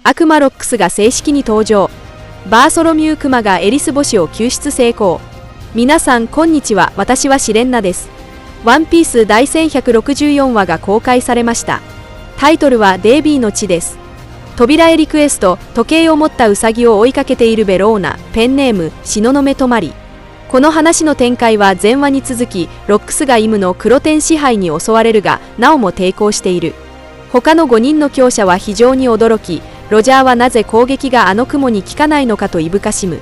悪魔ロックスが正式に登場。バーソロミュー・クマがエリス星を救出成功。皆さんこんにちは、私はシレンナです。ワンピース第1164話が公開されました。タイトルはデイビーの地です。扉へリクエスト、時計を持ったウサギを追いかけているベローナ、ペンネーム、東雲止まり。この話の展開は前話に続き、ロックスがイムの黒天支配に襲われるが、なおも抵抗している。他の5人の強者は非常に驚き、ロジャーはなぜ攻撃があの雲に効かないのかといぶかしむ。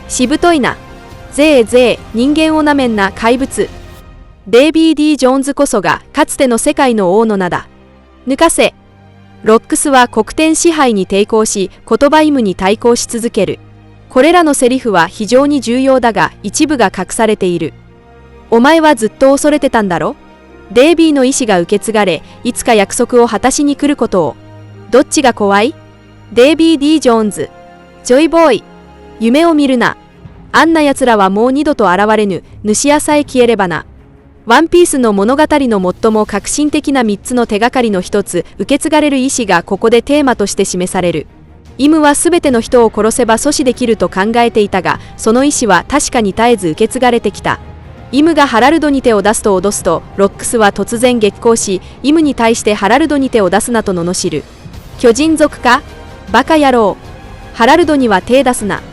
しぶといな。ぜえぜえ、人間をなめんな怪物。デイビー・D・ジョーンズこそがかつての世界の王の名だ。抜かせ。ロックスは黒天支配に抵抗し、言葉イムに対抗し続ける。これらのセリフは非常に重要だが、一部が隠されている。お前はずっと恐れてたんだろ？デイビーの意志が受け継がれ、いつか約束を果たしに来ることを。どっちが怖い？デイビー・D・ジョーンズ。ジョイボーイ。夢を見るな。あんな奴らはもう二度と現れぬ。主屋さえ消えればな。ワンピースの物語の最も革新的な3つの手がかりの一つ、受け継がれる意志がここでテーマとして示される。イムは全ての人を殺せば阻止できると考えていたが、その意志は確かに絶えず受け継がれてきた。イムがハラルドに手を出すと脅すと、ロックスは突然激高し、イムに対してハラルドに手を出すなと罵る。巨人族か？バカ野郎。ハラルドには手出すな。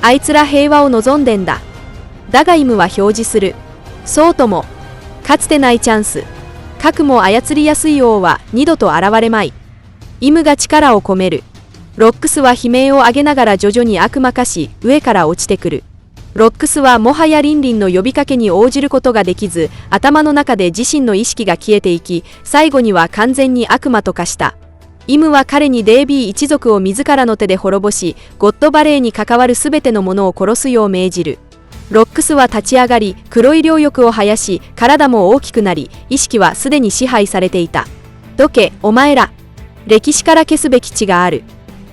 あいつら平和を望んでんだ。だがイムは表示する。そうとも。かつてないチャンス。核も操りやすい王は二度と現れまい。イムが力を込める。ロックスは悲鳴を上げながら徐々に悪魔化し、上から落ちてくる。ロックスはもはやリンリンの呼びかけに応じることができず、頭の中で自身の意識が消えていき、最後には完全に悪魔と化した。イムは彼にデイビー一族を自らの手で滅ぼし、ゴッドバレーに関わるすべてのものを殺すよう命じる。ロックスは立ち上がり、黒い両翼を生やし、体も大きくなり、意識はすでに支配されていた。どけ、お前ら。歴史から消すべき地がある。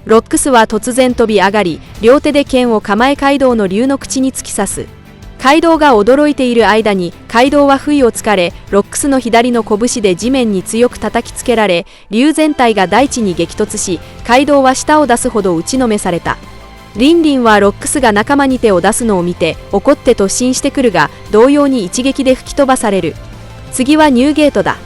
ロックスは突然飛び上がり、両手で剣を構えカイドウの竜の口に突き刺す。カイドウが驚いている間に、カイドウは不意をつかれ、ロックスの左の拳で地面に強く叩きつけられ、竜全体が大地に激突し、カイドウは舌を出すほど打ちのめされた。リンリンはロックスが仲間に手を出すのを見て、怒って突進してくるが、同様に一撃で吹き飛ばされる。次はニューゲートだ。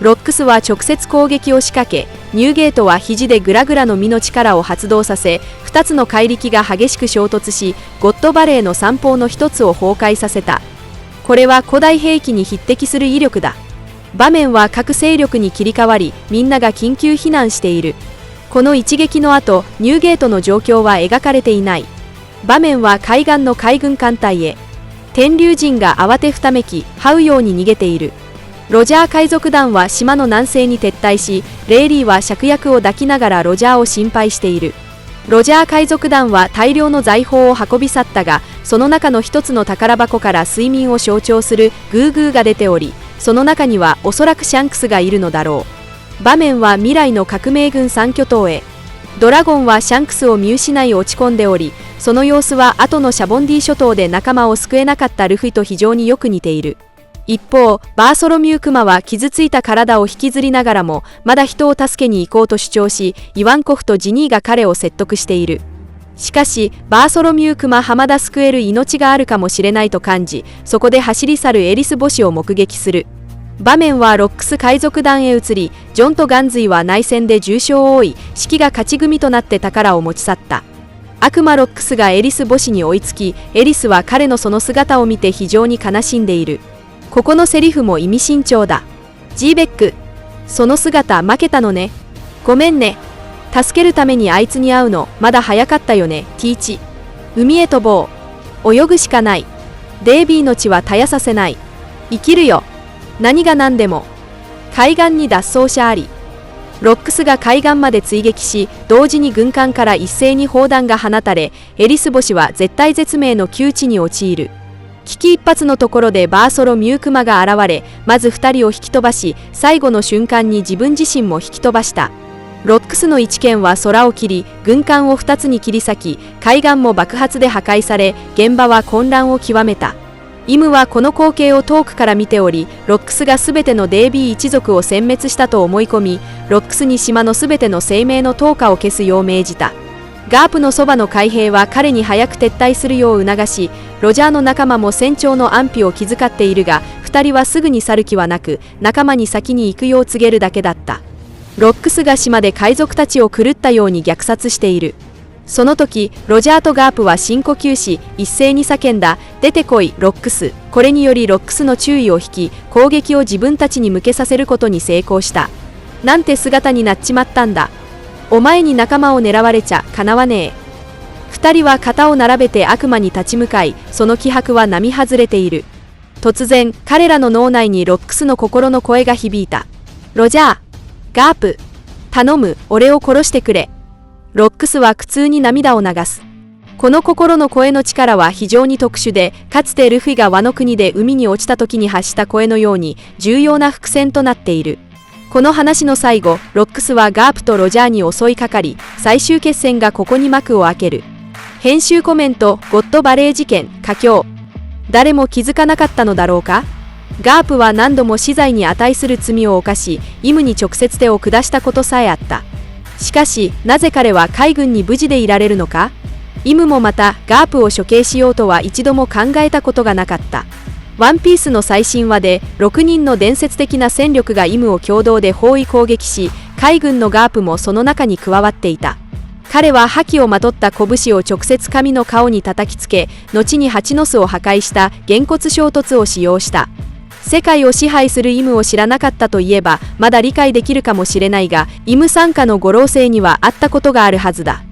ロックスは直接攻撃を仕掛け、ニューゲートは肘でグラグラの実の力を発動させ、2つの怪力が激しく衝突し、ゴッドバレーの三方の1つを崩壊させた。これは古代兵器に匹敵する威力だ。場面は各勢力に切り替わり、みんなが緊急避難している。この一撃の後、ニューゲートの状況は描かれていない。場面は海岸の海軍艦隊へ。天竜人が慌てふためき、這うように逃げている。ロジャー海賊団は島の南西に撤退し、レイリーは芍薬を抱きながらロジャーを心配している。ロジャー海賊団は大量の財宝を運び去ったが、その中の一つの宝箱から睡眠を象徴するグーグーが出ており、その中にはおそらくシャンクスがいるのだろう。場面は未来の革命軍三巨頭へ。ドラゴンはシャンクスを見失い落ち込んでおり、その様子は後のシャボンディ諸島で仲間を救えなかったルフィと非常によく似ている。一方、バーソロミュー・クマは傷ついた体を引きずりながらも、まだ人を助けに行こうと主張し、イワンコフとジニーが彼を説得している。しかし、バーソロミュー・クマ浜田救える命があるかもしれないと感じ、そこで走り去るエリス星を目撃する。場面はロックス海賊団へ移り、ジョンとガンズイは内戦で重傷を負い、シキが勝ち組となって宝を持ち去った。悪魔ロックスがエリス星に追いつき、エリスは彼のその姿を見て非常に悲しんでいる。ここのセリフも意味深長だ。ジーベック。その姿負けたのね。ごめんね。助けるためにあいつに会うの、まだ早かったよね、ティーチ。海へ飛ぼう。泳ぐしかない。デイビーの血は絶やさせない。生きるよ。何が何でも。海岸に脱走者あり。ロックスが海岸まで追撃し、同時に軍艦から一斉に砲弾が放たれ、エリス星は絶体絶命の窮地に陥る。危機一髪のところでバーソロミュー・クマが現れ、まず2人を引き飛ばし、最後の瞬間に自分自身も引き飛ばした。ロックスの一剣は空を切り、軍艦を2つに切り裂き、海岸も爆発で破壊され、現場は混乱を極めた。イムはこの光景を遠くから見ており、ロックスが全てのデイビー一族を殲滅したと思い込み、ロックスに島の全ての生命の灯火を消すよう命じた。ガープのそばの海兵は彼に早く撤退するよう促し、ロジャーの仲間も船長の安否を気遣っているが、2人はすぐに去る気はなく、仲間に先に行くよう告げるだけだった。ロックスが島で海賊たちを狂ったように虐殺している。その時、ロジャーとガープは深呼吸し、一斉に叫んだ、出てこい、ロックス。これによりロックスの注意を引き、攻撃を自分たちに向けさせることに成功した。なんて姿になっちまったんだ。お前に仲間を狙われちゃかなわねえ。二人は肩を並べて悪魔に立ち向かい、その気迫は並外れている。突然、彼らの脳内にロックスの心の声が響いた。ロジャー、ガープ、頼む、俺を殺してくれ。ロックスは苦痛に涙を流す。この心の声の力は非常に特殊で、かつてルフィがワノ国で海に落ちた時に発した声のように重要な伏線となっている。この話の最後、ロックスはガープとロジャーに襲いかかり、最終決戦がここに幕を開ける。編集コメント、ゴッドバレー事件、佳境。誰も気づかなかったのだろうか。ガープは何度も死罪に値する罪を犯し、イムに直接手を下したことさえあった。しかし、なぜ彼は海軍に無事でいられるのか。イムもまた、ガープを処刑しようとは一度も考えたことがなかった。ワンピースの最新話で、6人の伝説的な戦力がイムを共同で包囲攻撃し、海軍のガープもその中に加わっていた。彼は覇気をまとった拳を直接神の顔に叩きつけ、後に蜂の巣を破壊したげんこつ衝突を使用した。世界を支配するイムを知らなかったといえば、まだ理解できるかもしれないが、イム傘下の五老星にはあったことがあるはずだ。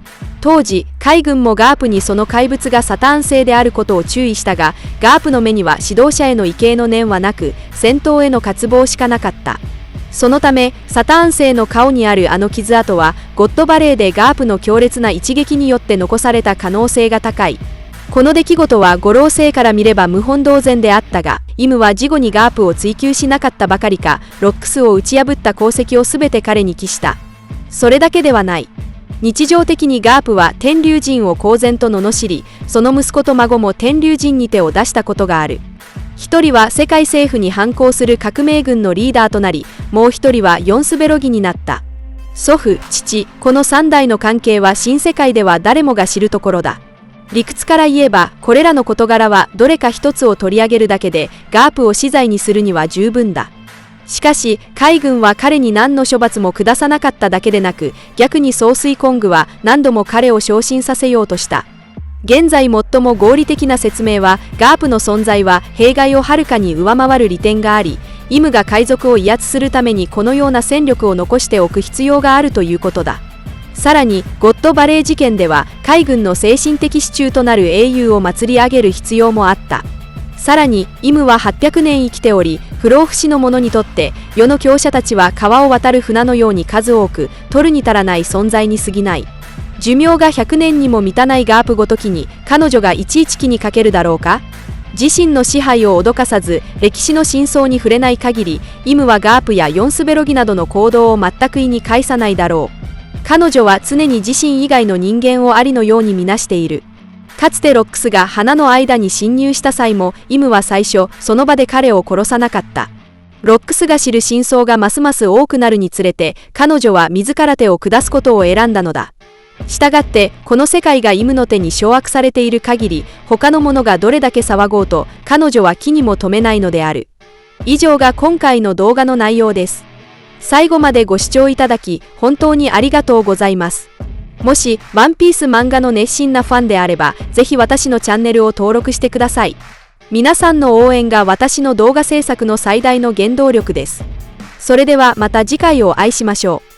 当時、海軍もガープにその怪物がサターン星であることを注意したが、ガープの目には指導者への畏敬の念はなく、戦闘への渇望しかなかった。そのため、サターン星の顔にあるあの傷跡は、ゴッドバレーでガープの強烈な一撃によって残された可能性が高い。この出来事は五老星から見れば無本同然であったが、イムは事後にガープを追求しなかったばかりか、ロックスを打ち破った功績をすべて彼に帰した。それだけではない。日常的にガープは天龍人を公然と罵り、その息子と孫も天龍人に手を出したことがある。一人は世界政府に反抗する革命軍のリーダーとなり、もう一人はヨンスベロギになった。祖父、父、この三代の関係は新世界では誰もが知るところだ。理屈から言えば、これらの事柄はどれか一つを取り上げるだけで、ガープを死罪にするには十分だ。しかし、海軍は彼に何の処罰も下さなかっただけでなく、逆に総帥コングは何度も彼を昇進させようとした。現在最も合理的な説明は、ガープの存在は弊害をはるかに上回る利点があり、イムが海賊を威圧するためにこのような戦力を残しておく必要があるということだ。さらに、ゴッドバレー事件では、海軍の精神的支柱となる英雄を祭り上げる必要もあった。さらに、イムは800年生きており、不老不死の者にとって、世の強者たちは川を渡る船のように数多く、取るに足らない存在に過ぎない。寿命が100年にも満たないガープごときに、彼女がいちいち気にかけるだろうか。自身の支配を脅かさず、歴史の真相に触れない限り、イムはガープやヨンスベロギなどの行動を全く意に介さないだろう。彼女は常に自身以外の人間をありのように見なしている。かつてロックスが花の間に侵入した際も、イムは最初、その場で彼を殺さなかった。ロックスが知る真相がますます多くなるにつれて、彼女は自ら手を下すことを選んだのだ。したがって、この世界がイムの手に掌握されている限り、他の者がどれだけ騒ごうと、彼女は気にも留めないのである。以上が今回の動画の内容です。最後までご視聴いただき、本当にありがとうございます。もし、ワンピース漫画の熱心なファンであれば、ぜひ私のチャンネルを登録してください。皆さんの応援が私の動画制作の最大の原動力です。それではまた次回をお会いしましょう。